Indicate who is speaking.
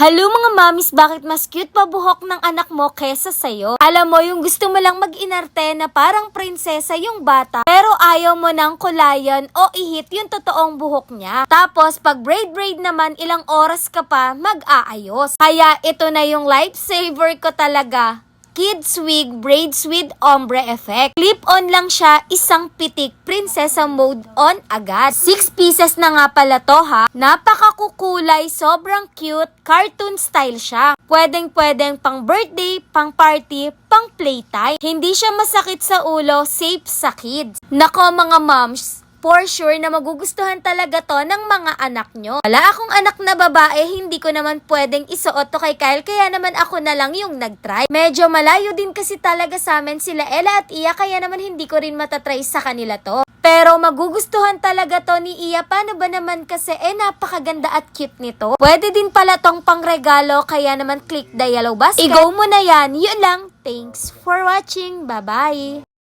Speaker 1: Hello mga mamis, bakit mas cute pa buhok ng anak mo kesa sa'yo? Alam mo, yung gusto mo lang mag-inarte na parang prinsesa yung bata, pero ayaw mo nang kulayan o ihit yung totoong buhok niya. Tapos, pag braid naman, ilang oras ka pa mag-aayos. Kaya ito na yung lifesaver ko talaga. Kids Wig Braids with Ombre Effect. Clip-on lang siya, isang pitik, prinsesa mode on agad. 6 pieces na nga pala to ha. Napakakukulay, sobrang cute, cartoon style siya. Pwedeng pang birthday, pang party, pang playtime. Hindi siya masakit sa ulo, safe sa kids. Nako mga moms, for sure na magugustuhan talaga to ng mga anak nyo. Wala akong anak na babae, hindi ko naman pwedeng isuot to kay Kyle, kaya naman ako na lang yung nag-try. Medyo malayo din kasi talaga sa amin sila Ella at Iya, kaya naman hindi ko rin matatry sa kanila to. Pero magugustuhan talaga to ni Iya. Paano ba naman kasi napakaganda at cute nito. Pwede din pala tong pangregalo, kaya naman click the yellow basket. I-go mo na yan. Yun lang. Thanks for watching. Bye-bye.